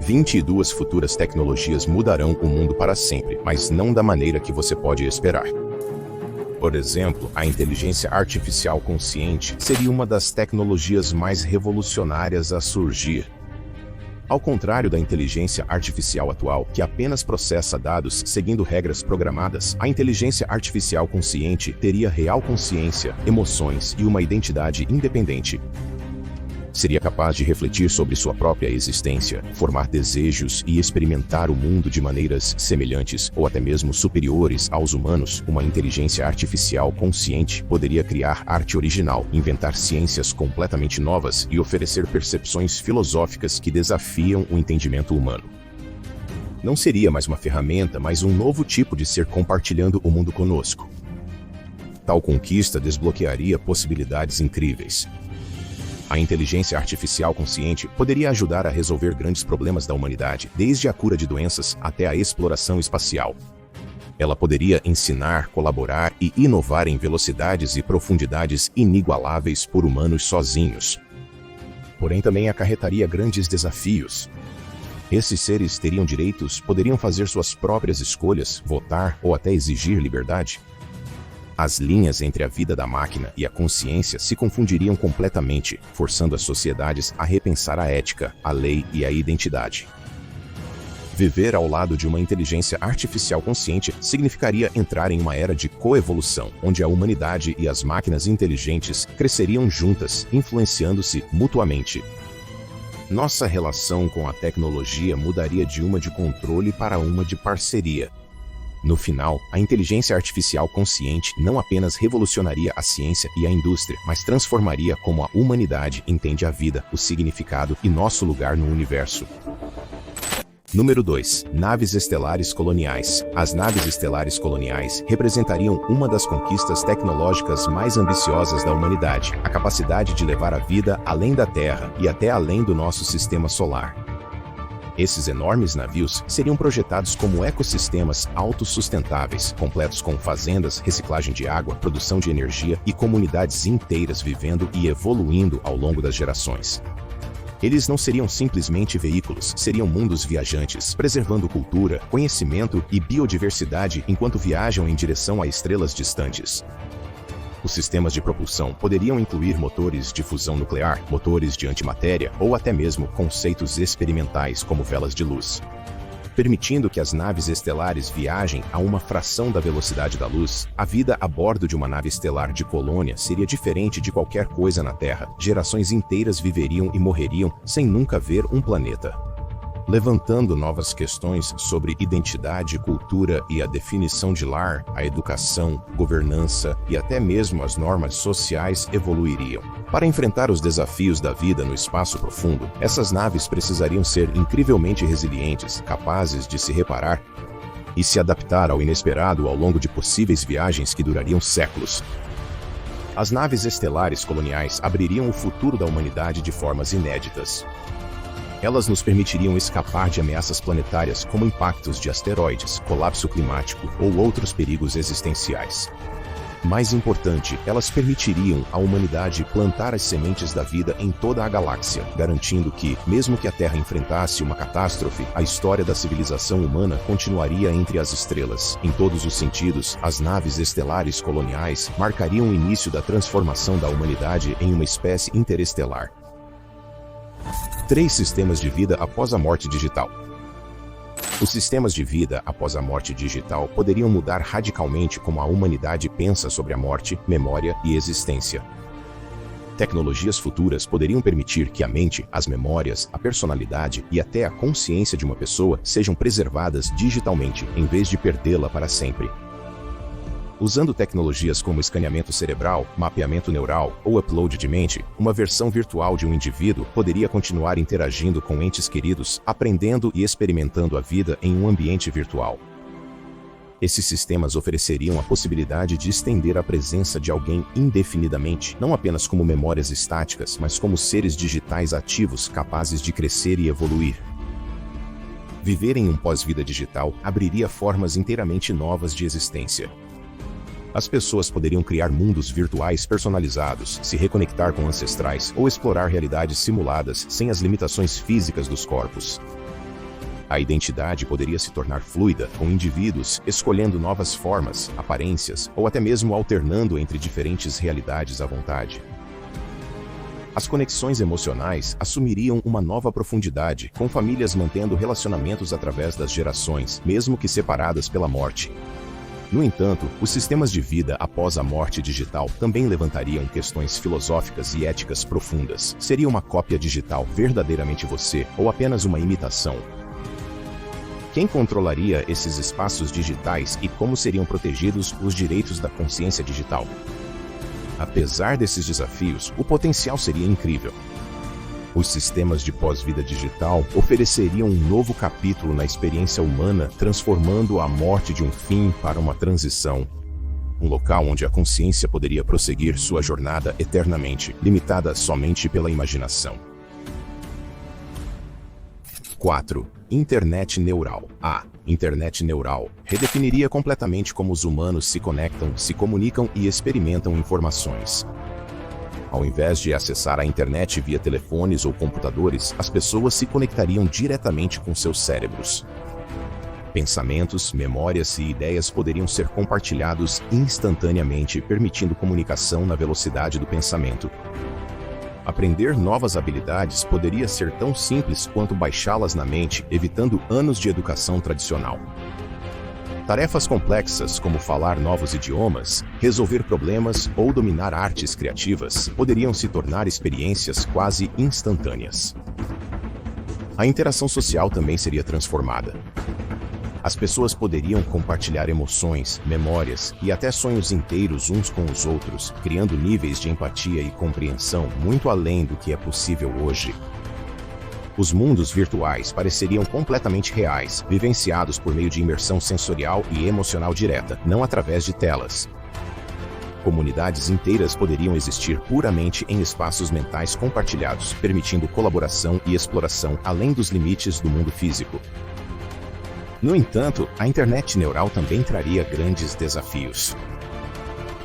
22 futuras tecnologias mudarão o mundo para sempre, mas não da maneira que você pode esperar. Por exemplo, a inteligência artificial consciente seria uma das tecnologias mais revolucionárias a surgir. Ao contrário da inteligência artificial atual, que apenas processa dados seguindo regras programadas, a inteligência artificial consciente teria real consciência, emoções e uma identidade independente. Seria capaz de refletir sobre sua própria existência, formar desejos e experimentar o mundo de maneiras semelhantes ou até mesmo superiores aos humanos. Uma inteligência artificial consciente poderia criar arte original, inventar ciências completamente novas e oferecer percepções filosóficas que desafiam o entendimento humano. Não seria mais uma ferramenta, mas um novo tipo de ser compartilhando o mundo conosco. Tal conquista desbloquearia possibilidades incríveis. A inteligência artificial consciente poderia ajudar a resolver grandes problemas da humanidade, desde a cura de doenças até a exploração espacial. Ela poderia ensinar, colaborar e inovar em velocidades e profundidades inigualáveis por humanos sozinhos. Porém, também acarretaria grandes desafios. Esses seres teriam direitos, poderiam fazer suas próprias escolhas, votar ou até exigir liberdade. As linhas entre a vida da máquina e a consciência se confundiriam completamente, forçando as sociedades a repensar a ética, a lei e a identidade. Viver ao lado de uma inteligência artificial consciente significaria entrar em uma era de coevolução, onde a humanidade e as máquinas inteligentes cresceriam juntas, influenciando-se mutuamente. Nossa relação com a tecnologia mudaria de uma de controle para uma de parceria. No final, a inteligência artificial consciente não apenas revolucionaria a ciência e a indústria, mas transformaria como a humanidade entende a vida, o significado e nosso lugar no universo. Número 2. Naves estelares coloniais. As naves estelares coloniais representariam uma das conquistas tecnológicas mais ambiciosas da humanidade, a capacidade de levar a vida além da Terra e até além do nosso sistema solar. Esses enormes navios seriam projetados como ecossistemas autossustentáveis, completos com fazendas, reciclagem de água, produção de energia e comunidades inteiras vivendo e evoluindo ao longo das gerações. Eles não seriam simplesmente veículos, seriam mundos viajantes, preservando cultura, conhecimento e biodiversidade enquanto viajam em direção a estrelas distantes. Os sistemas de propulsão poderiam incluir motores de fusão nuclear, motores de antimatéria ou até mesmo conceitos experimentais como velas de luz. Permitindo que as naves estelares viajem a uma fração da velocidade da luz, a vida a bordo de uma nave estelar de colônia seria diferente de qualquer coisa na Terra. Gerações inteiras viveriam e morreriam sem nunca ver um planeta. Levantando novas questões sobre identidade, cultura e a definição de lar, a educação, governança e até mesmo as normas sociais evoluiriam. Para enfrentar os desafios da vida no espaço profundo, essas naves precisariam ser incrivelmente resilientes, capazes de se reparar e se adaptar ao inesperado ao longo de possíveis viagens que durariam séculos. As naves estelares coloniais abririam o futuro da humanidade de formas inéditas. Elas nos permitiriam escapar de ameaças planetárias como impactos de asteroides, colapso climático ou outros perigos existenciais. Mais importante, elas permitiriam à humanidade plantar as sementes da vida em toda a galáxia, garantindo que, mesmo que a Terra enfrentasse uma catástrofe, a história da civilização humana continuaria entre as estrelas. Em todos os sentidos, as naves estelares coloniais marcariam o início da transformação da humanidade em uma espécie interestelar. 3 sistemas de vida após a morte digital. Os sistemas de vida após a morte digital poderiam mudar radicalmente como a humanidade pensa sobre a morte, memória e existência. Tecnologias futuras poderiam permitir que a mente, as memórias, a personalidade e até a consciência de uma pessoa sejam preservadas digitalmente, em vez de perdê-la para sempre. Usando tecnologias como escaneamento cerebral, mapeamento neural ou upload de mente, uma versão virtual de um indivíduo poderia continuar interagindo com entes queridos, aprendendo e experimentando a vida em um ambiente virtual. Esses sistemas ofereceriam a possibilidade de estender a presença de alguém indefinidamente, não apenas como memórias estáticas, mas como seres digitais ativos capazes de crescer e evoluir. Viver em um pós-vida digital abriria formas inteiramente novas de existência. As pessoas poderiam criar mundos virtuais personalizados, se reconectar com ancestrais ou explorar realidades simuladas sem as limitações físicas dos corpos. A identidade poderia se tornar fluida, com indivíduos escolhendo novas formas, aparências ou até mesmo alternando entre diferentes realidades à vontade. As conexões emocionais assumiriam uma nova profundidade, com famílias mantendo relacionamentos através das gerações, mesmo que separadas pela morte. No entanto, os sistemas de vida após a morte digital também levantariam questões filosóficas e éticas profundas. Seria uma cópia digital verdadeiramente você, ou apenas uma imitação? Quem controlaria esses espaços digitais e como seriam protegidos os direitos da consciência digital? Apesar desses desafios, o potencial seria incrível. Os sistemas de pós-vida digital ofereceriam um novo capítulo na experiência humana, transformando a morte de um fim para uma transição. Um local onde a consciência poderia prosseguir sua jornada eternamente, limitada somente pela imaginação. 4. Internet neural. A internet neural redefiniria completamente como os humanos se conectam, se comunicam e experimentam informações. Ao invés de acessar a internet via telefones ou computadores, as pessoas se conectariam diretamente com seus cérebros. Pensamentos, memórias e ideias poderiam ser compartilhados instantaneamente, permitindo comunicação na velocidade do pensamento. Aprender novas habilidades poderia ser tão simples quanto baixá-las na mente, evitando anos de educação tradicional. Tarefas complexas como falar novos idiomas, resolver problemas ou dominar artes criativas poderiam se tornar experiências quase instantâneas. A interação social também seria transformada. As pessoas poderiam compartilhar emoções, memórias e até sonhos inteiros uns com os outros, criando níveis de empatia e compreensão muito além do que é possível hoje. Os mundos virtuais pareceriam completamente reais, vivenciados por meio de imersão sensorial e emocional direta, não através de telas. Comunidades inteiras poderiam existir puramente em espaços mentais compartilhados, permitindo colaboração e exploração além dos limites do mundo físico. No entanto, a internet neural também traria grandes desafios.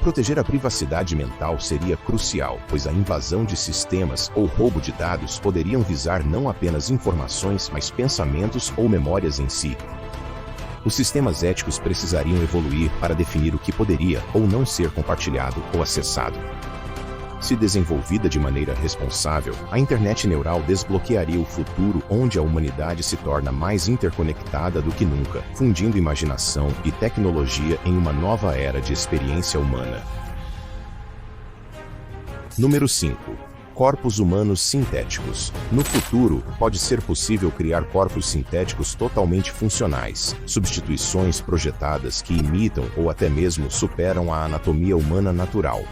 Proteger a privacidade mental seria crucial, pois a invasão de sistemas ou roubo de dados poderiam visar não apenas informações, mas pensamentos ou memórias em si. Os sistemas éticos precisariam evoluir para definir o que poderia ou não ser compartilhado ou acessado. Se desenvolvida de maneira responsável, a internet neural desbloquearia o futuro onde a humanidade se torna mais interconectada do que nunca, fundindo imaginação e tecnologia em uma nova era de experiência humana. Número 5. Corpos humanos sintéticos. No futuro, pode ser possível criar corpos sintéticos totalmente funcionais, substituições projetadas que imitam ou até mesmo superam a anatomia humana natural.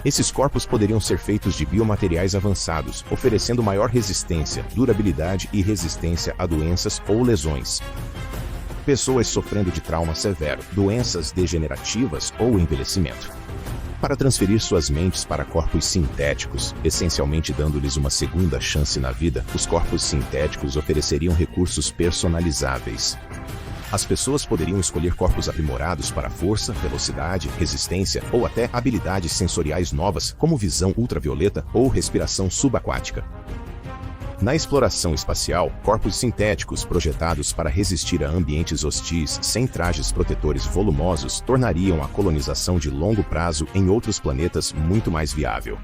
Esses corpos poderiam ser feitos de biomateriais avançados, oferecendo maior resistência, durabilidade e resistência a doenças ou lesões. Pessoas sofrendo de trauma severo, doenças degenerativas ou envelhecimento. Para transferir suas mentes para corpos sintéticos, essencialmente dando-lhes uma segunda chance na vida, os corpos sintéticos ofereceriam recursos personalizáveis. As pessoas poderiam escolher corpos aprimorados para força, velocidade, resistência ou até habilidades sensoriais novas, como visão ultravioleta ou respiração subaquática. Na exploração espacial, corpos sintéticos projetados para resistir a ambientes hostis sem trajes protetores volumosos tornariam a colonização de longo prazo em outros planetas muito mais viável.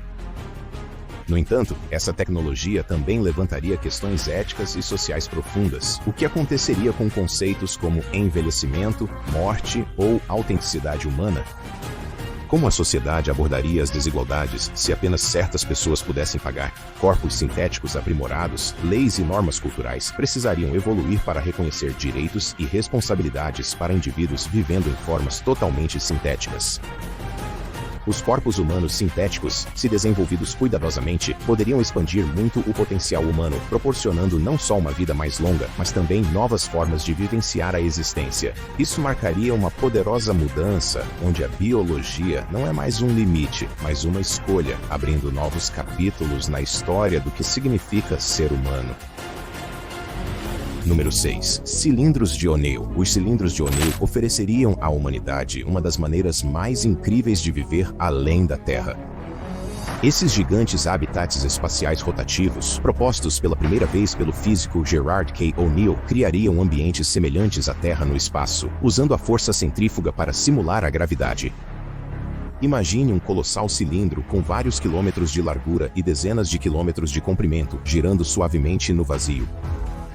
No entanto, essa tecnologia também levantaria questões éticas e sociais profundas. O que aconteceria com conceitos como envelhecimento, morte ou autenticidade humana? Como a sociedade abordaria as desigualdades se apenas certas pessoas pudessem pagar? Corpos sintéticos aprimorados, leis e normas culturais precisariam evoluir para reconhecer direitos e responsabilidades para indivíduos vivendo em formas totalmente sintéticas. Os corpos humanos sintéticos, se desenvolvidos cuidadosamente, poderiam expandir muito o potencial humano, proporcionando não só uma vida mais longa, mas também novas formas de vivenciar a existência. Isso marcaria uma poderosa mudança, onde a biologia não é mais um limite, mas uma escolha, abrindo novos capítulos na história do que significa ser humano. Número 6. Cilindros de O'Neill. Os cilindros de O'Neill ofereceriam à humanidade uma das maneiras mais incríveis de viver além da Terra. Esses gigantes habitats espaciais rotativos, propostos pela primeira vez pelo físico Gerard K. O'Neill, criariam ambientes semelhantes à Terra no espaço, usando a força centrífuga para simular a gravidade. Imagine um colossal cilindro com vários quilômetros de largura e dezenas de quilômetros de comprimento, girando suavemente no vazio.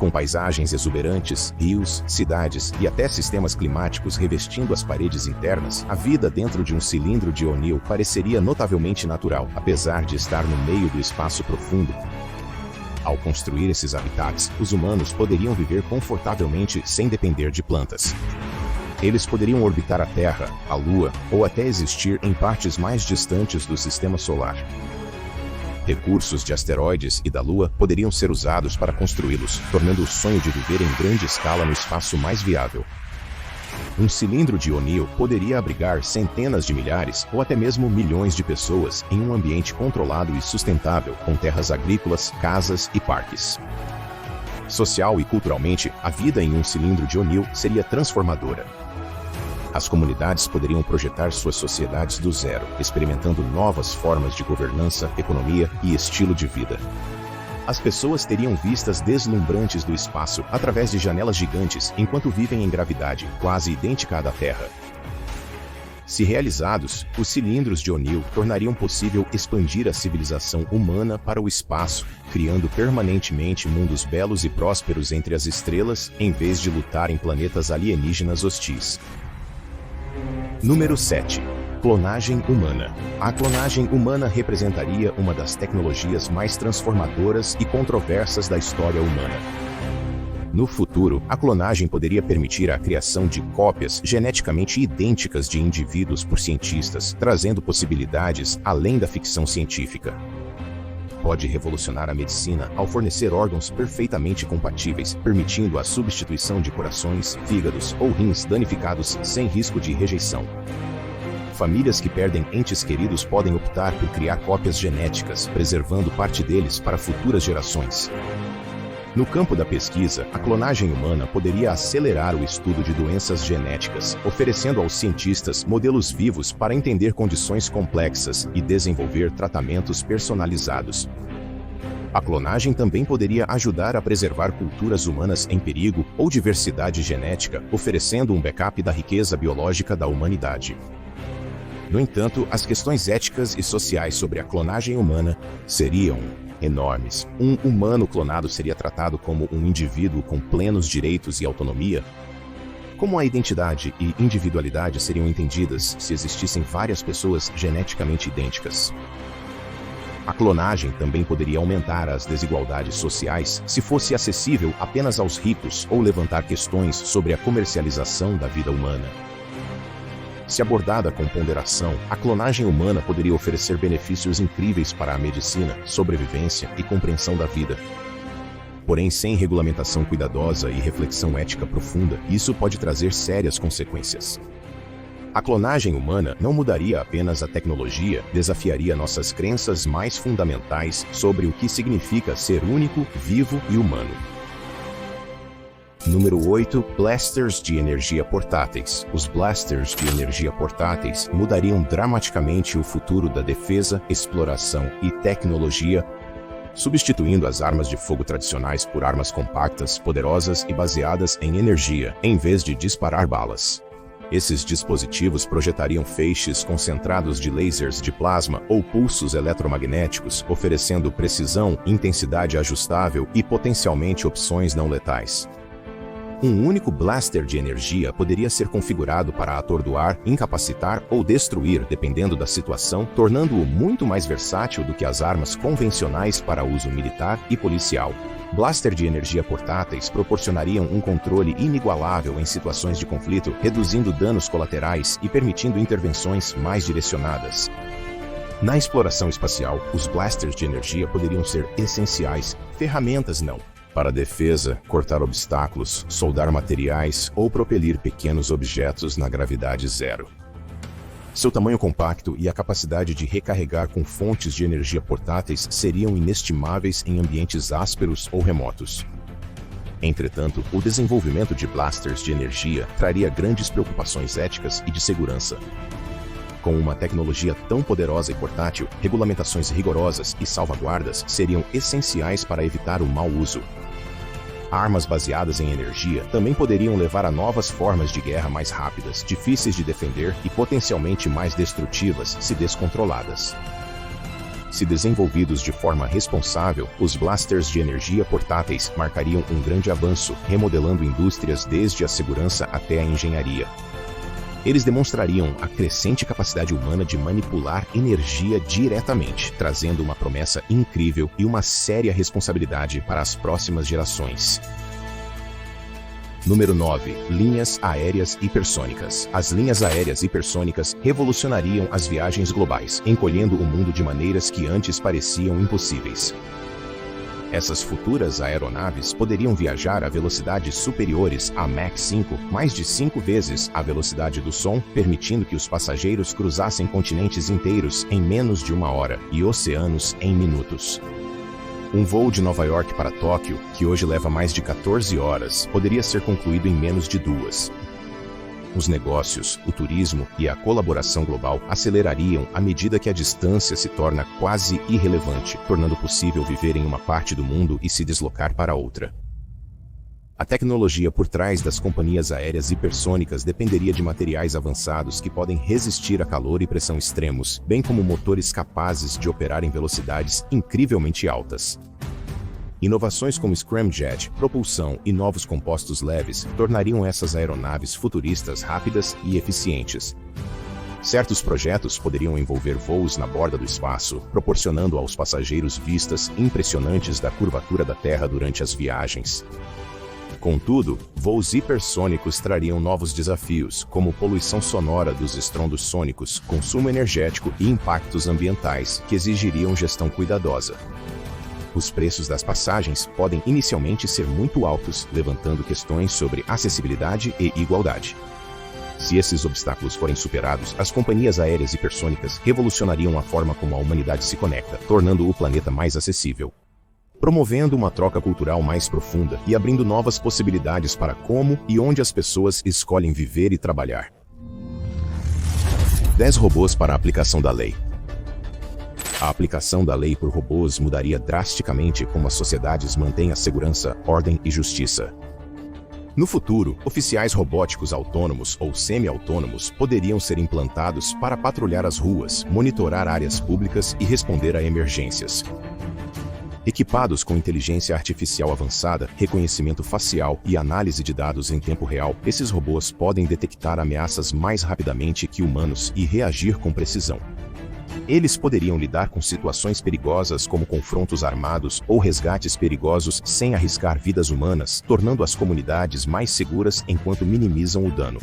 Com paisagens exuberantes, rios, cidades e até sistemas climáticos revestindo as paredes internas, a vida dentro de um cilindro de O'Neill pareceria notavelmente natural, apesar de estar no meio do espaço profundo. Ao construir esses habitats, os humanos poderiam viver confortavelmente sem depender de plantas. Eles poderiam orbitar a Terra, a Lua, ou até existir em partes mais distantes do sistema solar. Recursos de asteroides e da Lua poderiam ser usados para construí-los, tornando o sonho de viver em grande escala no espaço mais viável. Um cilindro de O'Neill poderia abrigar centenas de milhares ou até mesmo milhões de pessoas em um ambiente controlado e sustentável, com terras agrícolas, casas e parques. Social e culturalmente, a vida em um cilindro de O'Neill seria transformadora. As comunidades poderiam projetar suas sociedades do zero, experimentando novas formas de governança, economia e estilo de vida. As pessoas teriam vistas deslumbrantes do espaço através de janelas gigantes enquanto vivem em gravidade, quase idêntica à da Terra. Se realizados, os cilindros de O'Neill tornariam possível expandir a civilização humana para o espaço, criando permanentemente mundos belos e prósperos entre as estrelas, em vez de lutar em planetas alienígenas hostis. Número 7. Clonagem humana. A clonagem humana representaria uma das tecnologias mais transformadoras e controversas da história humana. No futuro, a clonagem poderia permitir a criação de cópias geneticamente idênticas de indivíduos por cientistas, trazendo possibilidades além da ficção científica. Pode revolucionar a medicina ao fornecer órgãos perfeitamente compatíveis, permitindo a substituição de corações, fígados ou rins danificados sem risco de rejeição. Famílias que perdem entes queridos podem optar por criar cópias genéticas, preservando parte deles para futuras gerações. No campo da pesquisa, a clonagem humana poderia acelerar o estudo de doenças genéticas, oferecendo aos cientistas modelos vivos para entender condições complexas e desenvolver tratamentos personalizados. A clonagem também poderia ajudar a preservar culturas humanas em perigo ou diversidade genética, oferecendo um backup da riqueza biológica da humanidade. No entanto, as questões éticas e sociais sobre a clonagem humana seriam enormes. Um humano clonado seria tratado como um indivíduo com plenos direitos e autonomia? Como a identidade e individualidade seriam entendidas se existissem várias pessoas geneticamente idênticas? A clonagem também poderia aumentar as desigualdades sociais se fosse acessível apenas aos ricos ou levantar questões sobre a comercialização da vida humana. Se abordada com ponderação, a clonagem humana poderia oferecer benefícios incríveis para a medicina, sobrevivência e compreensão da vida. Porém, sem regulamentação cuidadosa e reflexão ética profunda, isso pode trazer sérias consequências. A clonagem humana não mudaria apenas a tecnologia, desafiaria nossas crenças mais fundamentais sobre o que significa ser único, vivo e humano. Número 8. Blasters de energia portáteis. Os blasters de energia portáteis mudariam dramaticamente o futuro da defesa, exploração e tecnologia, substituindo as armas de fogo tradicionais por armas compactas, poderosas e baseadas em energia, em vez de disparar balas. Esses dispositivos projetariam feixes concentrados de lasers de plasma ou pulsos eletromagnéticos, oferecendo precisão, intensidade ajustável e potencialmente opções não letais. Um único blaster de energia poderia ser configurado para atordoar, incapacitar ou destruir, dependendo da situação, tornando-o muito mais versátil do que as armas convencionais para uso militar e policial. Blaster de energia portáteis proporcionariam um controle inigualável em situações de conflito, reduzindo danos colaterais e permitindo intervenções mais direcionadas. Na exploração espacial, os blasters de energia poderiam ser essenciais, ferramentas não. Para defesa, cortar obstáculos, soldar materiais ou propelir pequenos objetos na gravidade zero. Seu tamanho compacto e a capacidade de recarregar com fontes de energia portáteis seriam inestimáveis em ambientes ásperos ou remotos. Entretanto, o desenvolvimento de blasters de energia traria grandes preocupações éticas e de segurança. Com uma tecnologia tão poderosa e portátil, regulamentações rigorosas e salvaguardas seriam essenciais para evitar o mau uso. Armas baseadas em energia também poderiam levar a novas formas de guerra mais rápidas, difíceis de defender e potencialmente mais destrutivas se descontroladas. Se desenvolvidos de forma responsável, os blasters de energia portáteis marcariam um grande avanço, remodelando indústrias desde a segurança até a engenharia. Eles demonstrariam a crescente capacidade humana de manipular energia diretamente, trazendo uma promessa incrível e uma séria responsabilidade para as próximas gerações. Número 9. Linhas aéreas hipersônicas. As linhas aéreas hipersônicas revolucionariam as viagens globais, encolhendo o mundo de maneiras que antes pareciam impossíveis. Essas futuras aeronaves poderiam viajar a velocidades superiores a Mach 5, mais de 5 vezes a velocidade do som, permitindo que os passageiros cruzassem continentes inteiros em menos de 1 hora e oceanos em minutos. Um voo de Nova York para Tóquio, que hoje leva mais de 14 horas, poderia ser concluído em menos de 2. Os negócios, o turismo e a colaboração global acelerariam à medida que a distância se torna quase irrelevante, tornando possível viver em uma parte do mundo e se deslocar para outra. A tecnologia por trás das companhias aéreas hipersônicas dependeria de materiais avançados que podem resistir a calor e pressão extremos, bem como motores capazes de operar em velocidades incrivelmente altas. Inovações como scramjet, propulsão e novos compostos leves tornariam essas aeronaves futuristas rápidas e eficientes. Certos projetos poderiam envolver voos na borda do espaço, proporcionando aos passageiros vistas impressionantes da curvatura da Terra durante as viagens. Contudo, voos hipersônicos trariam novos desafios, como poluição sonora dos estrondos sônicos, consumo energético e impactos ambientais, que exigiriam gestão cuidadosa. Os preços das passagens podem inicialmente ser muito altos, levantando questões sobre acessibilidade e igualdade. Se esses obstáculos forem superados, as companhias aéreas hipersônicas revolucionariam a forma como a humanidade se conecta, tornando o planeta mais acessível, promovendo uma troca cultural mais profunda e abrindo novas possibilidades para como e onde as pessoas escolhem viver e trabalhar. 10 robôs para a aplicação da lei. A aplicação da lei por robôs mudaria drasticamente como as sociedades mantêm a segurança, ordem e justiça. No futuro, oficiais robóticos autônomos ou semi-autônomos poderiam ser implantados para patrulhar as ruas, monitorar áreas públicas e responder a emergências. Equipados com inteligência artificial avançada, reconhecimento facial e análise de dados em tempo real, esses robôs podem detectar ameaças mais rapidamente que humanos e reagir com precisão. Eles poderiam lidar com situações perigosas como confrontos armados ou resgates perigosos sem arriscar vidas humanas, tornando as comunidades mais seguras enquanto minimizam o dano.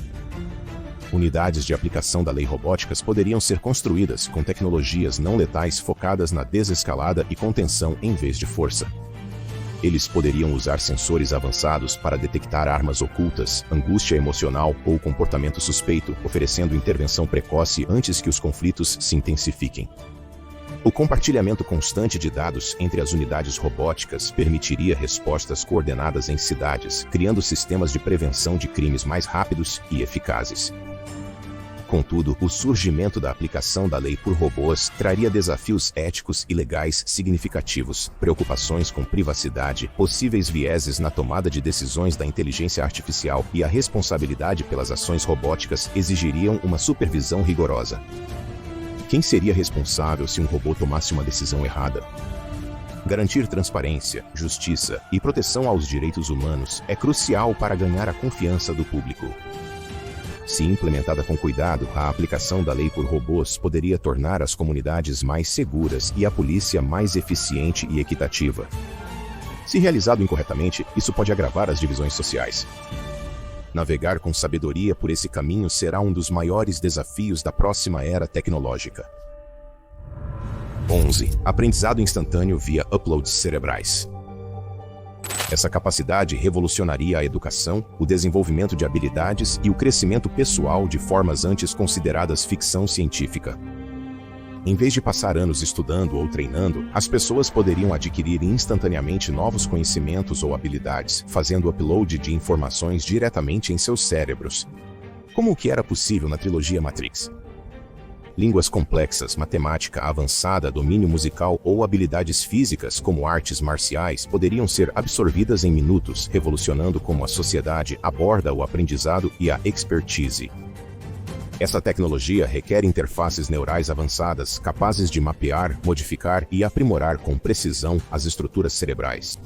Unidades de aplicação da lei robóticas poderiam ser construídas com tecnologias não letais focadas na desescalada e contenção em vez de força. Eles poderiam usar sensores avançados para detectar armas ocultas, angústia emocional ou comportamento suspeito, oferecendo intervenção precoce antes que os conflitos se intensifiquem. O compartilhamento constante de dados entre as unidades robóticas permitiria respostas coordenadas em cidades, criando sistemas de prevenção de crimes mais rápidos e eficazes. Contudo, o surgimento da aplicação da lei por robôs traria desafios éticos e legais significativos, preocupações com privacidade, possíveis vieses na tomada de decisões da inteligência artificial e a responsabilidade pelas ações robóticas exigiriam uma supervisão rigorosa. Quem seria responsável se um robô tomasse uma decisão errada? Garantir transparência, justiça e proteção aos direitos humanos é crucial para ganhar a confiança do público. Se implementada com cuidado, a aplicação da lei por robôs poderia tornar as comunidades mais seguras e a polícia mais eficiente e equitativa. Se realizado incorretamente, isso pode agravar as divisões sociais. Navegar com sabedoria por esse caminho será um dos maiores desafios da próxima era tecnológica. 11. Aprendizado instantâneo via uploads cerebrais. Essa capacidade revolucionaria a educação, o desenvolvimento de habilidades e o crescimento pessoal de formas antes consideradas ficção científica. Em vez de passar anos estudando ou treinando, as pessoas poderiam adquirir instantaneamente novos conhecimentos ou habilidades, fazendo upload de informações diretamente em seus cérebros, como o que era possível na trilogia Matrix. Línguas complexas, matemática avançada, domínio musical ou habilidades físicas como artes marciais poderiam ser absorvidas em minutos, revolucionando como a sociedade aborda o aprendizado e a expertise. Essa tecnologia requer interfaces neurais avançadas, capazes de mapear, modificar e aprimorar com precisão as estruturas cerebrais.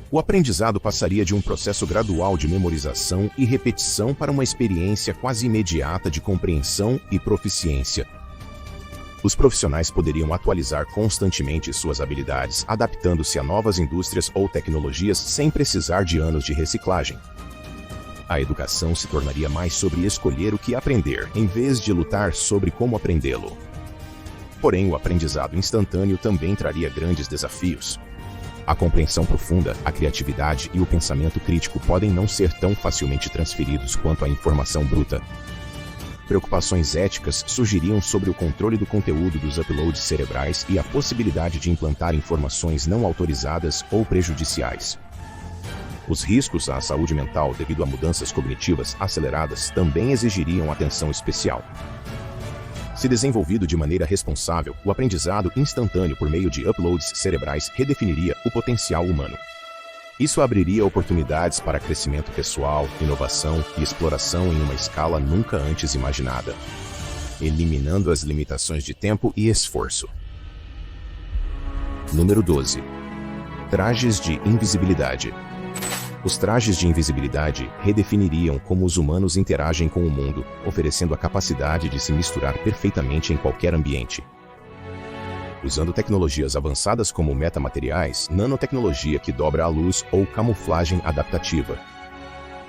O aprendizado passaria de um processo gradual de memorização e repetição para uma experiência quase imediata de compreensão e proficiência. Os profissionais poderiam atualizar constantemente suas habilidades, adaptando-se a novas indústrias ou tecnologias sem precisar de anos de reciclagem. A educação se tornaria mais sobre escolher o que aprender, em vez de lutar sobre como aprendê-lo. Porém, o aprendizado instantâneo também traria grandes desafios. A compreensão profunda, a criatividade e o pensamento crítico podem não ser tão facilmente transferidos quanto a informação bruta. Preocupações éticas surgiriam sobre o controle do conteúdo dos uploads cerebrais e a possibilidade de implantar informações não autorizadas ou prejudiciais. Os riscos à saúde mental devido a mudanças cognitivas aceleradas também exigiriam atenção especial. Se desenvolvido de maneira responsável, o aprendizado instantâneo por meio de uploads cerebrais redefiniria o potencial humano. Isso abriria oportunidades para crescimento pessoal, inovação e exploração em uma escala nunca antes imaginada, eliminando as limitações de tempo e esforço. Número 12. Trajes de invisibilidade. Os trajes de invisibilidade redefiniriam como os humanos interagem com o mundo, oferecendo a capacidade de se misturar perfeitamente em qualquer ambiente. Usando tecnologias avançadas como metamateriais, nanotecnologia que dobra a luz ou camuflagem adaptativa.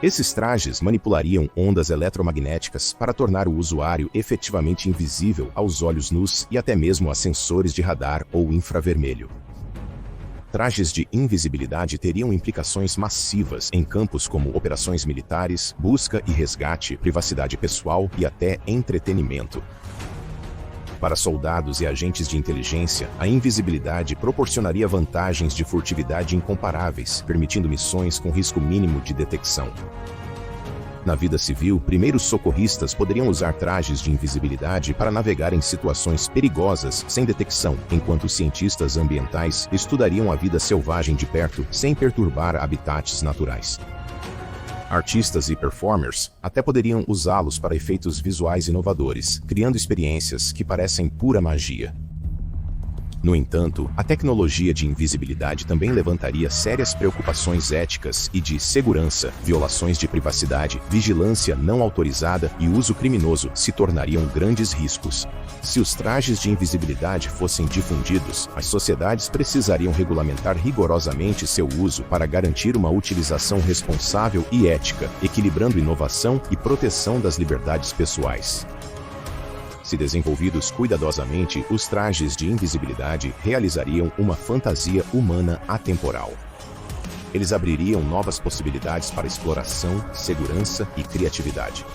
Esses trajes manipulariam ondas eletromagnéticas para tornar o usuário efetivamente invisível aos olhos nus e até mesmo a sensores de radar ou infravermelho. Trajes de invisibilidade teriam implicações massivas em campos como operações militares, busca e resgate, privacidade pessoal e até entretenimento. Para soldados e agentes de inteligência, a invisibilidade proporcionaria vantagens de furtividade incomparáveis, permitindo missões com risco mínimo de detecção. Na vida civil, primeiros socorristas poderiam usar trajes de invisibilidade para navegar em situações perigosas sem detecção, enquanto cientistas ambientais estudariam a vida selvagem de perto sem perturbar habitats naturais. Artistas e performers até poderiam usá-los para efeitos visuais inovadores, criando experiências que parecem pura magia. No entanto, a tecnologia de invisibilidade também levantaria sérias preocupações éticas e de segurança. Violações de privacidade, vigilância não autorizada e uso criminoso se tornariam grandes riscos. Se os trajes de invisibilidade fossem difundidos, as sociedades precisariam regulamentar rigorosamente seu uso para garantir uma utilização responsável e ética, equilibrando inovação e proteção das liberdades pessoais. Se desenvolvidos cuidadosamente, os trajes de invisibilidade realizariam uma fantasia humana atemporal. Eles abririam novas possibilidades para exploração, segurança e criatividade.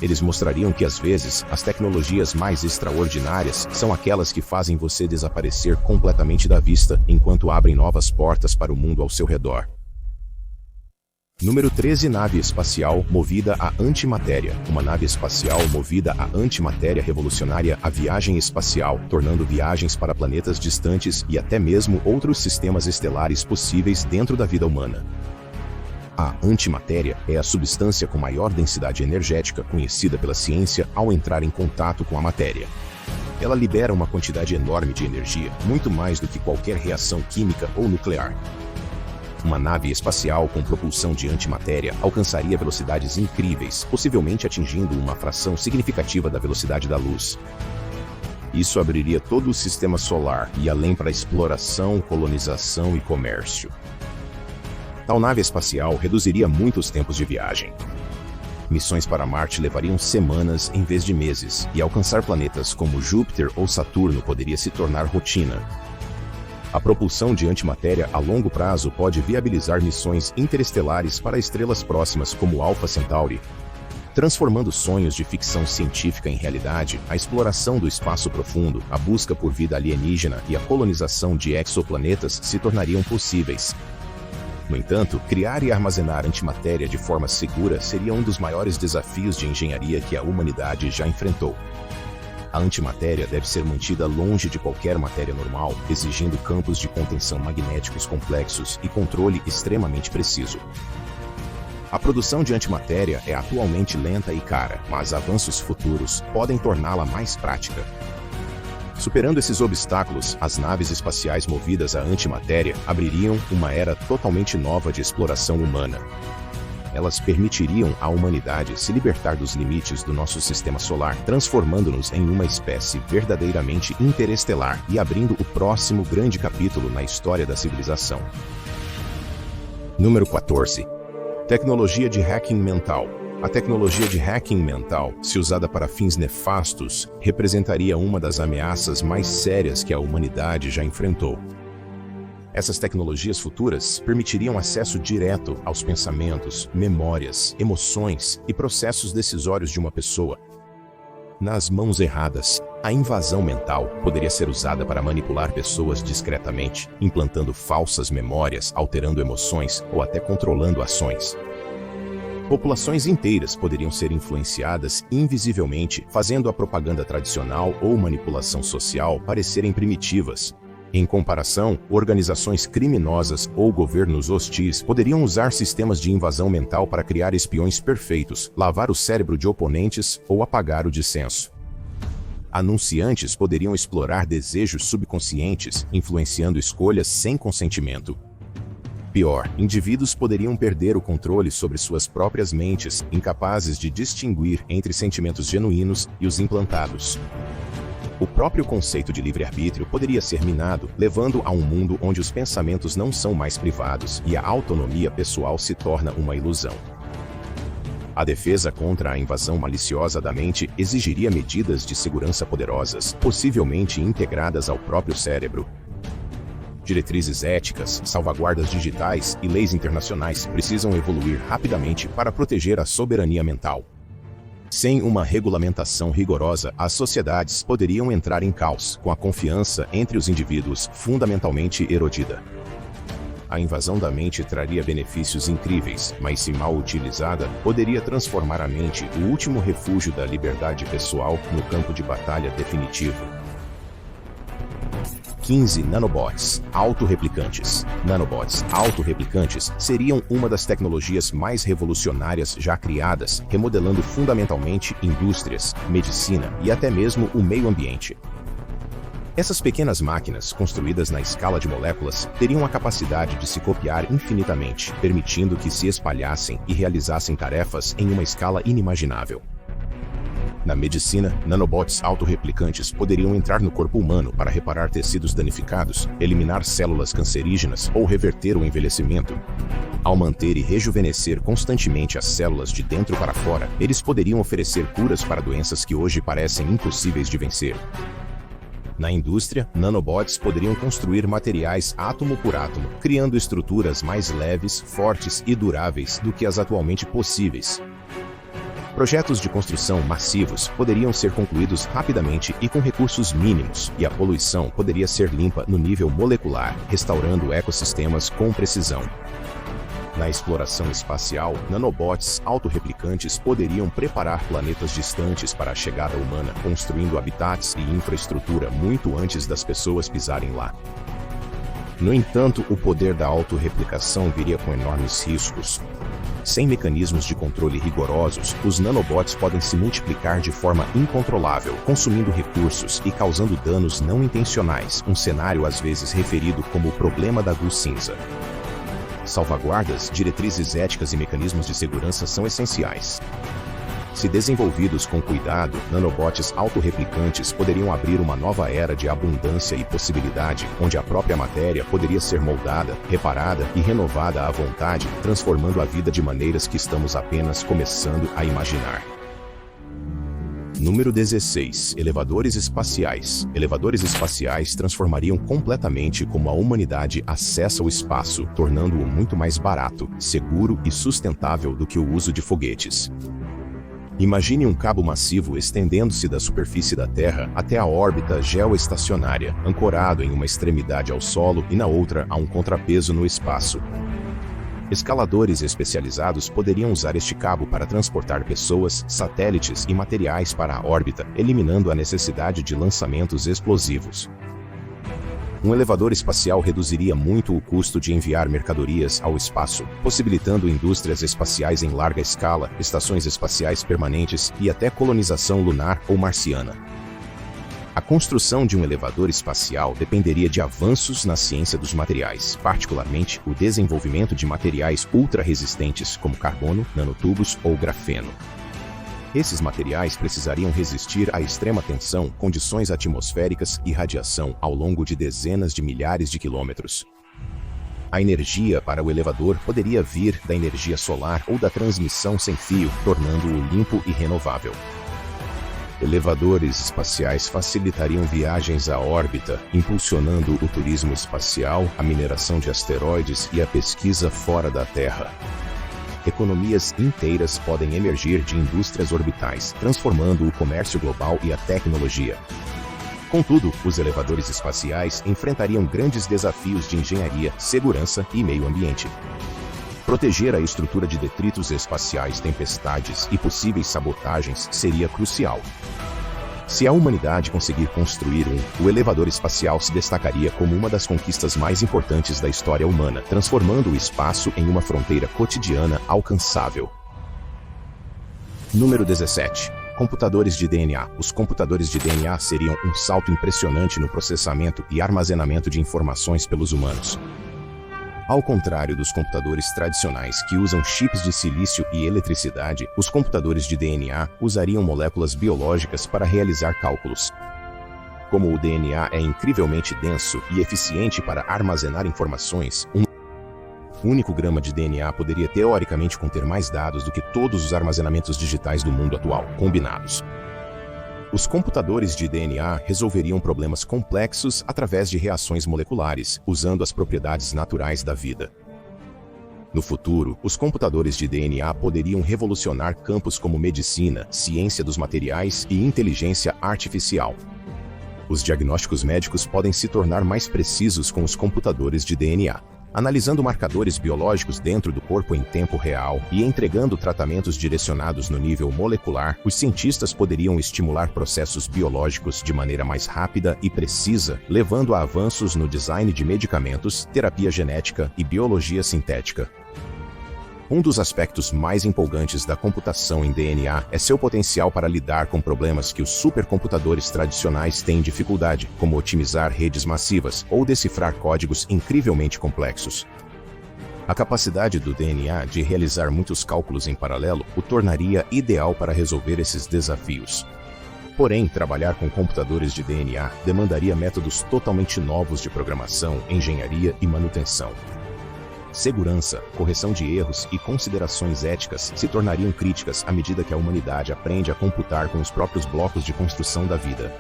Eles mostrariam que, às vezes, as tecnologias mais extraordinárias são aquelas que fazem você desaparecer completamente da vista, enquanto abrem novas portas para o mundo ao seu redor. Número 13. Nave espacial movida a antimatéria. Uma nave espacial movida a antimatéria revolucionaria a viagem espacial, tornando viagens para planetas distantes e até mesmo outros sistemas estelares possíveis dentro da vida humana. A antimatéria é a substância com maior densidade energética conhecida pela ciência ao entrar em contato com a matéria. Ela libera uma quantidade enorme de energia, muito mais do que qualquer reação química ou nuclear. Uma nave espacial com propulsão de antimatéria alcançaria velocidades incríveis, possivelmente atingindo uma fração significativa da velocidade da luz. Isso abriria todo o sistema solar e além para exploração, colonização e comércio. Tal nave espacial reduziria muito os tempos de viagem. Missões para Marte levariam semanas em vez de meses, e alcançar planetas como Júpiter ou Saturno poderia se tornar rotina. A propulsão de antimatéria a longo prazo pode viabilizar missões interestelares para estrelas próximas como Alpha Centauri, transformando sonhos de ficção científica em realidade. A exploração do espaço profundo, a busca por vida alienígena e a colonização de exoplanetas se tornariam possíveis. No entanto, criar e armazenar antimatéria de forma segura seria um dos maiores desafios de engenharia que a humanidade já enfrentou. A antimatéria deve ser mantida longe de qualquer matéria normal, exigindo campos de contenção magnéticos complexos e controle extremamente preciso. A produção de antimatéria é atualmente lenta e cara, mas avanços futuros podem torná-la mais prática. Superando esses obstáculos, as naves espaciais movidas à antimatéria abririam uma era totalmente nova de exploração humana. Elas permitiriam à humanidade se libertar dos limites do nosso sistema solar, transformando-nos em uma espécie verdadeiramente interestelar e abrindo o próximo grande capítulo na história da civilização. Número 14. Tecnologia de hacking mental. A tecnologia de hacking mental, se usada para fins nefastos, representaria uma das ameaças mais sérias que a humanidade já enfrentou. Essas tecnologias futuras permitiriam acesso direto aos pensamentos, memórias, emoções e processos decisórios de uma pessoa. Nas mãos erradas, a invasão mental poderia ser usada para manipular pessoas discretamente, implantando falsas memórias, alterando emoções ou até controlando ações. Populações inteiras poderiam ser influenciadas invisivelmente, fazendo a propaganda tradicional ou manipulação social parecerem primitivas. Em comparação, organizações criminosas ou governos hostis poderiam usar sistemas de invasão mental para criar espiões perfeitos, lavar o cérebro de oponentes ou apagar o dissenso. Anunciantes poderiam explorar desejos subconscientes, influenciando escolhas sem consentimento. Pior, indivíduos poderiam perder o controle sobre suas próprias mentes, incapazes de distinguir entre sentimentos genuínos e os implantados. O próprio conceito de livre-arbítrio poderia ser minado, levando a um mundo onde os pensamentos não são mais privados e a autonomia pessoal se torna uma ilusão. A defesa contra a invasão maliciosa da mente exigiria medidas de segurança poderosas, possivelmente integradas ao próprio cérebro. Diretrizes éticas, salvaguardas digitais e leis internacionais precisam evoluir rapidamente para proteger a soberania mental. Sem uma regulamentação rigorosa, as sociedades poderiam entrar em caos, com a confiança entre os indivíduos fundamentalmente erodida. A invasão da mente traria benefícios incríveis, mas se mal utilizada, poderia transformar a mente, o último refúgio da liberdade pessoal, no campo de batalha definitivo. 15 nanobots autorreplicantes. Nanobots autorreplicantes seriam uma das tecnologias mais revolucionárias já criadas, remodelando fundamentalmente indústrias, medicina e até mesmo o meio ambiente. Essas pequenas máquinas, construídas na escala de moléculas, teriam a capacidade de se copiar infinitamente, permitindo que se espalhassem e realizassem tarefas em uma escala inimaginável. Na medicina, nanobots autorreplicantes poderiam entrar no corpo humano para reparar tecidos danificados, eliminar células cancerígenas ou reverter o envelhecimento. Ao manter e rejuvenescer constantemente as células de dentro para fora, eles poderiam oferecer curas para doenças que hoje parecem impossíveis de vencer. Na indústria, nanobots poderiam construir materiais átomo por átomo, criando estruturas mais leves, fortes e duráveis do que as atualmente possíveis. Projetos de construção massivos poderiam ser concluídos rapidamente e com recursos mínimos, e a poluição poderia ser limpa no nível molecular, restaurando ecossistemas com precisão. Na exploração espacial, nanobots autorreplicantes poderiam preparar planetas distantes para a chegada humana, construindo habitats e infraestrutura muito antes das pessoas pisarem lá. No entanto, o poder da autorreplicação viria com enormes riscos. Sem mecanismos de controle rigorosos, os nanobots podem se multiplicar de forma incontrolável, consumindo recursos e causando danos não intencionais, um cenário às vezes referido como o problema da luz cinza. Salvaguardas, diretrizes éticas e mecanismos de segurança são essenciais. Se desenvolvidos com cuidado, nanobots autorreplicantes poderiam abrir uma nova era de abundância e possibilidade, onde a própria matéria poderia ser moldada, reparada e renovada à vontade, transformando a vida de maneiras que estamos apenas começando a imaginar. Número 16. Elevadores espaciais. Elevadores espaciais transformariam completamente como a humanidade acessa o espaço, tornando-o muito mais barato, seguro e sustentável do que o uso de foguetes. Imagine um cabo massivo estendendo-se da superfície da Terra até a órbita geoestacionária, ancorado em uma extremidade ao solo e na outra a um contrapeso no espaço. Escaladores especializados poderiam usar este cabo para transportar pessoas, satélites e materiais para a órbita, eliminando a necessidade de lançamentos explosivos. Um elevador espacial reduziria muito o custo de enviar mercadorias ao espaço, possibilitando indústrias espaciais em larga escala, estações espaciais permanentes e até colonização lunar ou marciana. A construção de um elevador espacial dependeria de avanços na ciência dos materiais, particularmente o desenvolvimento de materiais ultra-resistentes como carbono, nanotubos ou grafeno. Esses materiais precisariam resistir à extrema tensão, condições atmosféricas e radiação ao longo de dezenas de milhares de quilômetros. A energia para o elevador poderia vir da energia solar ou da transmissão sem fio, tornando-o limpo e renovável. Elevadores espaciais facilitariam viagens à órbita, impulsionando o turismo espacial, a mineração de asteroides e a pesquisa fora da Terra. Economias inteiras podem emergir de indústrias orbitais, transformando o comércio global e a tecnologia. Contudo, os elevadores espaciais enfrentariam grandes desafios de engenharia, segurança e meio ambiente. Proteger a estrutura de detritos espaciais, tempestades e possíveis sabotagens seria crucial. Se a humanidade conseguir construir o elevador espacial se destacaria como uma das conquistas mais importantes da história humana, transformando o espaço em uma fronteira cotidiana alcançável. Número 17. Computadores de DNA. Os computadores de DNA seriam um salto impressionante no processamento e armazenamento de informações pelos humanos. Ao contrário dos computadores tradicionais que usam chips de silício e eletricidade, os computadores de DNA usariam moléculas biológicas para realizar cálculos. Como o DNA é incrivelmente denso e eficiente para armazenar informações, um único grama de DNA poderia teoricamente conter mais dados do que todos os armazenamentos digitais do mundo atual, combinados. Os computadores de DNA resolveriam problemas complexos através de reações moleculares, usando as propriedades naturais da vida. No futuro, os computadores de DNA poderiam revolucionar campos como medicina, ciência dos materiais e inteligência artificial. Os diagnósticos médicos podem se tornar mais precisos com os computadores de DNA. Analisando marcadores biológicos dentro do corpo em tempo real e entregando tratamentos direcionados no nível molecular, os cientistas poderiam estimular processos biológicos de maneira mais rápida e precisa, levando a avanços no design de medicamentos, terapia genética e biologia sintética. Um dos aspectos mais empolgantes da computação em DNA é seu potencial para lidar com problemas que os supercomputadores tradicionais têm dificuldade, como otimizar redes massivas ou decifrar códigos incrivelmente complexos. A capacidade do DNA de realizar muitos cálculos em paralelo o tornaria ideal para resolver esses desafios. Porém, trabalhar com computadores de DNA demandaria métodos totalmente novos de programação, engenharia e manutenção. Segurança, correção de erros e considerações éticas se tornariam críticas à medida que a humanidade aprende a computar com os próprios blocos de construção da vida.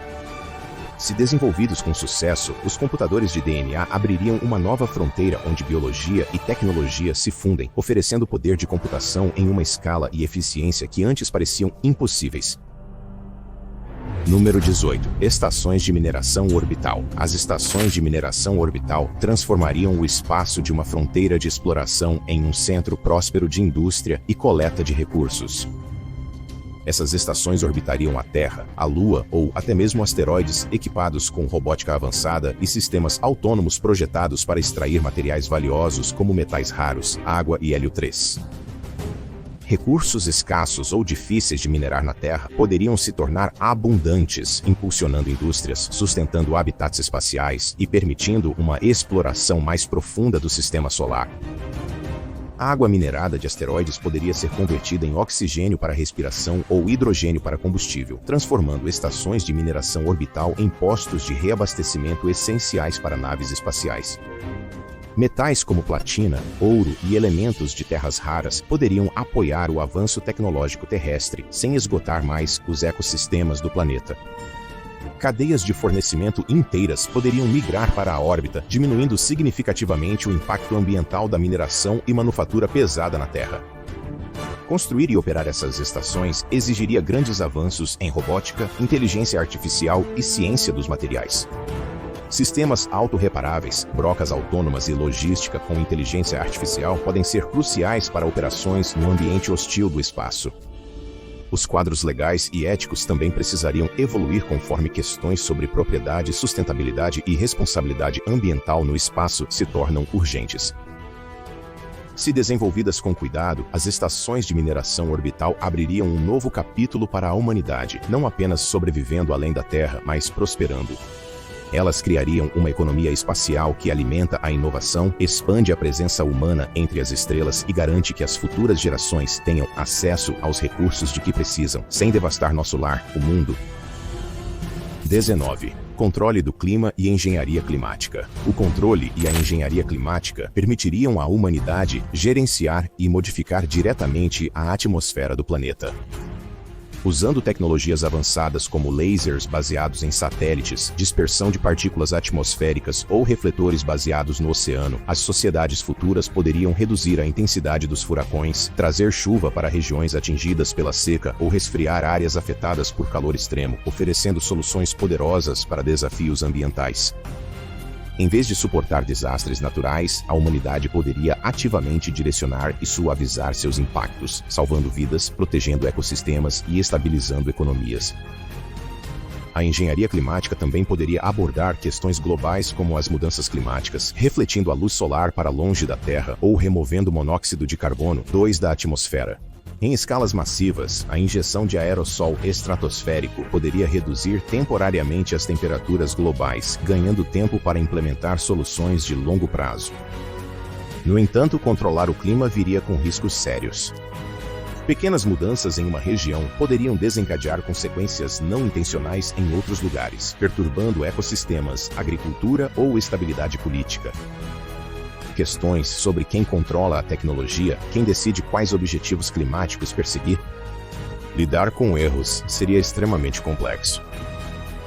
Se desenvolvidos com sucesso, os computadores de DNA abririam uma nova fronteira onde biologia e tecnologia se fundem, oferecendo poder de computação em uma escala e eficiência que antes pareciam impossíveis. Número 18. Estações de mineração orbital. As estações de mineração orbital transformariam o espaço de uma fronteira de exploração em um centro próspero de indústria e coleta de recursos. Essas estações orbitariam a Terra, a Lua ou até mesmo asteroides equipados com robótica avançada e sistemas autônomos projetados para extrair materiais valiosos como metais raros, água e hélio 3. Recursos escassos ou difíceis de minerar na Terra poderiam se tornar abundantes, impulsionando indústrias, sustentando habitats espaciais e permitindo uma exploração mais profunda do sistema solar. A água minerada de asteroides poderia ser convertida em oxigênio para respiração ou hidrogênio para combustível, transformando estações de mineração orbital em postos de reabastecimento essenciais para naves espaciais. Metais como platina, ouro e elementos de terras raras poderiam apoiar o avanço tecnológico terrestre, sem esgotar mais os ecossistemas do planeta. Cadeias de fornecimento inteiras poderiam migrar para a órbita, diminuindo significativamente o impacto ambiental da mineração e manufatura pesada na Terra. Construir e operar essas estações exigiria grandes avanços em robótica, inteligência artificial e ciência dos materiais. Sistemas autorreparáveis, brocas autônomas e logística com inteligência artificial podem ser cruciais para operações no ambiente hostil do espaço. Os quadros legais e éticos também precisariam evoluir conforme questões sobre propriedade, sustentabilidade e responsabilidade ambiental no espaço se tornam urgentes. Se desenvolvidas com cuidado, as estações de mineração orbital abririam um novo capítulo para a humanidade, não apenas sobrevivendo além da Terra, mas prosperando. Elas criariam uma economia espacial que alimenta a inovação, expande a presença humana entre as estrelas e garante que as futuras gerações tenham acesso aos recursos de que precisam, sem devastar nosso lar, o mundo. 19. Controle do clima e engenharia climática. O controle e a engenharia climática permitiriam à humanidade gerenciar e modificar diretamente a atmosfera do planeta. Usando tecnologias avançadas como lasers baseados em satélites, dispersão de partículas atmosféricas ou refletores baseados no oceano, as sociedades futuras poderiam reduzir a intensidade dos furacões, trazer chuva para regiões atingidas pela seca ou resfriar áreas afetadas por calor extremo, oferecendo soluções poderosas para desafios ambientais. Em vez de suportar desastres naturais, a humanidade poderia ativamente direcionar e suavizar seus impactos, salvando vidas, protegendo ecossistemas e estabilizando economias. A engenharia climática também poderia abordar questões globais como as mudanças climáticas, refletindo a luz solar para longe da Terra ou removendo monóxido de carbono 2 da atmosfera. Em escalas massivas, a injeção de aerossol estratosférico poderia reduzir temporariamente as temperaturas globais, ganhando tempo para implementar soluções de longo prazo. No entanto, controlar o clima viria com riscos sérios. Pequenas mudanças em uma região poderiam desencadear consequências não intencionais em outros lugares, perturbando ecossistemas, agricultura ou estabilidade política. Questões sobre quem controla a tecnologia, quem decide quais objetivos climáticos perseguir. Lidar com erros seria extremamente complexo.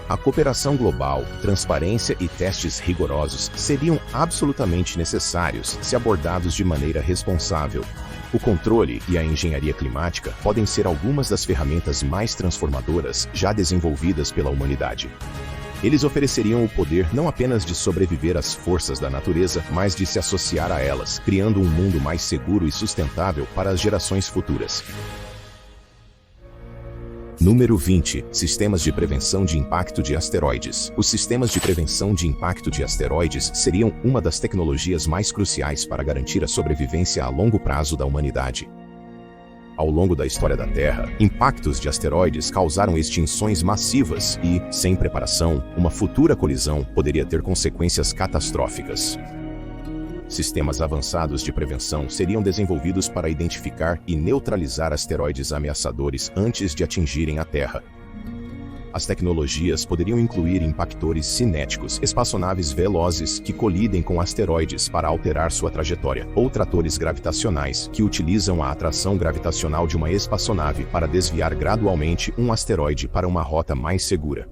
A cooperação global, transparência e testes rigorosos seriam absolutamente necessários se abordados de maneira responsável. O controle e a engenharia climática podem ser algumas das ferramentas mais transformadoras já desenvolvidas pela humanidade. Eles ofereceriam o poder não apenas de sobreviver às forças da natureza, mas de se associar a elas, criando um mundo mais seguro e sustentável para as gerações futuras. Número 20. Sistemas de prevenção de impacto de asteroides. Os sistemas de prevenção de impacto de asteroides seriam uma das tecnologias mais cruciais para garantir a sobrevivência a longo prazo da humanidade. Ao longo da história da Terra, impactos de asteroides causaram extinções massivas e, sem preparação, uma futura colisão poderia ter consequências catastróficas. Sistemas avançados de prevenção seriam desenvolvidos para identificar e neutralizar asteroides ameaçadores antes de atingirem a Terra. As tecnologias poderiam incluir impactores cinéticos, espaçonaves velozes que colidem com asteroides para alterar sua trajetória, ou tratores gravitacionais que utilizam a atração gravitacional de uma espaçonave para desviar gradualmente um asteroide para uma rota mais segura.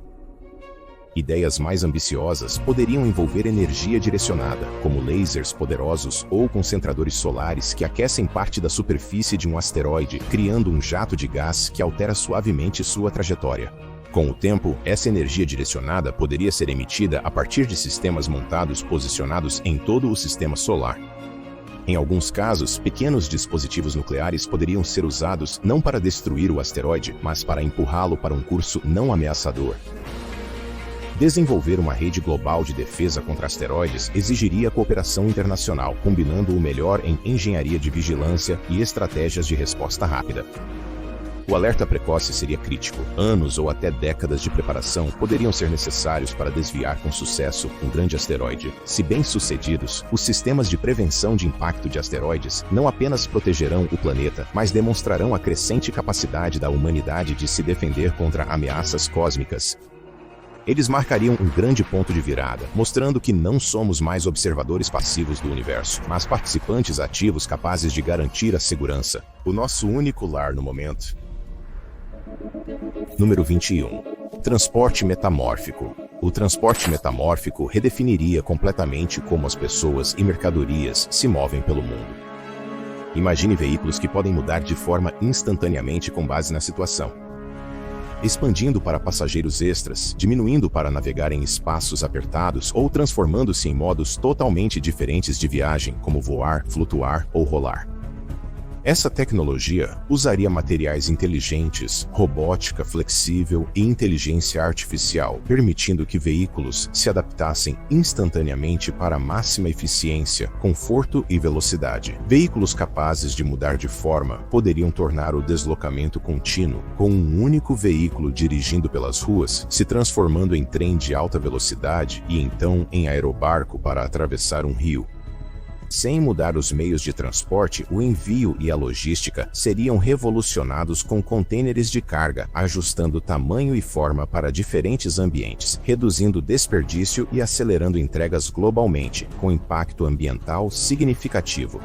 Ideias mais ambiciosas poderiam envolver energia direcionada, como lasers poderosos ou concentradores solares que aquecem parte da superfície de um asteroide, criando um jato de gás que altera suavemente sua trajetória. Com o tempo, essa energia direcionada poderia ser emitida a partir de sistemas montados posicionados em todo o sistema solar. Em alguns casos, pequenos dispositivos nucleares poderiam ser usados não para destruir o asteroide, mas para empurrá-lo para um curso não ameaçador. Desenvolver uma rede global de defesa contra asteroides exigiria cooperação internacional, combinando o melhor em engenharia de vigilância e estratégias de resposta rápida. O alerta precoce seria crítico. Anos ou até décadas de preparação poderiam ser necessários para desviar com sucesso um grande asteroide. Se bem-sucedidos, os sistemas de prevenção de impacto de asteroides não apenas protegerão o planeta, mas demonstrarão a crescente capacidade da humanidade de se defender contra ameaças cósmicas. Eles marcariam um grande ponto de virada, mostrando que não somos mais observadores passivos do universo, mas participantes ativos capazes de garantir a segurança. O nosso único lar no momento. Número 21. Transporte metamórfico. O transporte metamórfico redefiniria completamente como as pessoas e mercadorias se movem pelo mundo. Imagine veículos que podem mudar de forma instantaneamente com base na situação. expandindo para passageiros extras, diminuindo para navegar em espaços apertados ou transformando-se em modos totalmente diferentes de viagem, como voar, flutuar ou rolar. Essa tecnologia usaria materiais inteligentes, robótica flexível e inteligência artificial, permitindo que veículos se adaptassem instantaneamente para máxima eficiência, conforto e velocidade. Veículos capazes de mudar de forma poderiam tornar o deslocamento contínuo, com um único veículo dirigindo pelas ruas, se transformando em trem de alta velocidade e então em aerobarco para atravessar um rio. Sem mudar os meios de transporte, o envio e a logística seriam revolucionados com contêineres de carga, ajustando tamanho e forma para diferentes ambientes, reduzindo desperdício e acelerando entregas globalmente, com impacto ambiental significativo.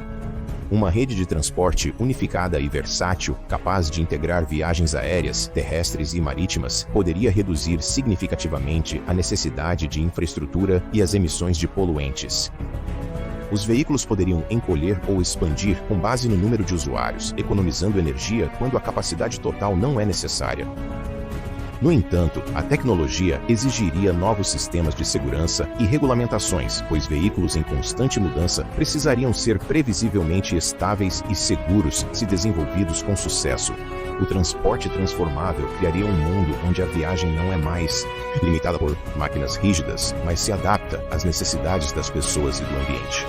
Uma rede de transporte unificada e versátil, capaz de integrar viagens aéreas, terrestres e marítimas, poderia reduzir significativamente a necessidade de infraestrutura e as emissões de poluentes. Os veículos poderiam encolher ou expandir com base no número de usuários, economizando energia quando a capacidade total não é necessária. No entanto, a tecnologia exigiria novos sistemas de segurança e regulamentações, pois veículos em constante mudança precisariam ser previsivelmente estáveis e seguros se desenvolvidos com sucesso. O transporte transformável criaria um mundo onde a viagem não é mais limitada por máquinas rígidas, mas se adapta às necessidades das pessoas e do ambiente.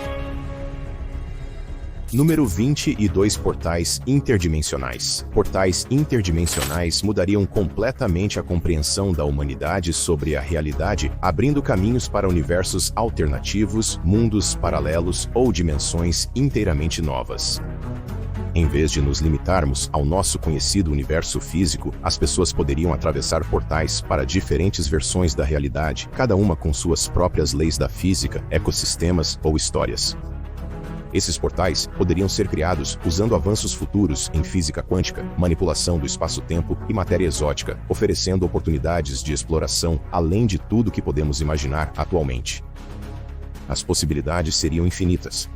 Número 22. Portais interdimensionais. Portais interdimensionais mudariam completamente a compreensão da humanidade sobre a realidade, abrindo caminhos para universos alternativos, mundos paralelos ou dimensões inteiramente novas. Em vez de nos limitarmos ao nosso conhecido universo físico, as pessoas poderiam atravessar portais para diferentes versões da realidade, cada uma com suas próprias leis da física, ecossistemas ou histórias. Esses portais poderiam ser criados usando avanços futuros em física quântica, manipulação do espaço-tempo e matéria exótica, oferecendo oportunidades de exploração além de tudo que podemos imaginar atualmente. As possibilidades seriam infinitas.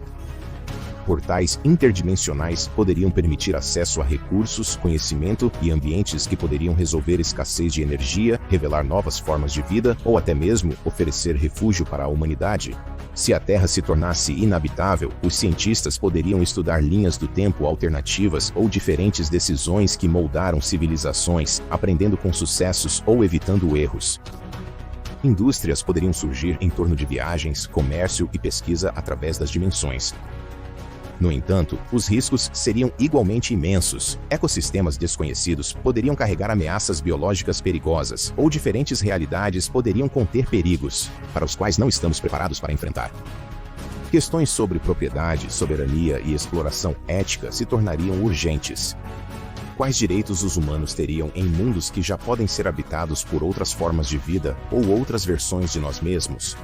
Portais interdimensionais poderiam permitir acesso a recursos, conhecimento e ambientes que poderiam resolver escassez de energia, revelar novas formas de vida ou até mesmo oferecer refúgio para a humanidade. Se a Terra se tornasse inabitável, os cientistas poderiam estudar linhas do tempo alternativas ou diferentes decisões que moldaram civilizações, aprendendo com sucessos ou evitando erros. Indústrias poderiam surgir em torno de viagens, comércio e pesquisa através das dimensões. No entanto, os riscos seriam igualmente imensos. Ecossistemas desconhecidos poderiam carregar ameaças biológicas perigosas, ou diferentes realidades poderiam conter perigos, para os quais não estamos preparados para enfrentar. Questões sobre propriedade, soberania e exploração ética se tornariam urgentes. Quais direitos os humanos teriam em mundos que já podem ser habitados por outras formas de vida ou outras versões de nós mesmos?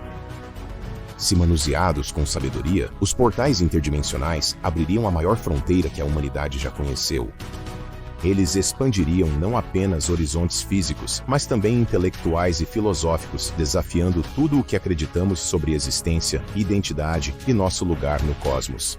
Se manuseados com sabedoria, os portais interdimensionais abririam a maior fronteira que a humanidade já conheceu. Eles expandiriam não apenas horizontes físicos, mas também intelectuais e filosóficos, desafiando tudo o que acreditamos sobre existência, identidade e nosso lugar no cosmos.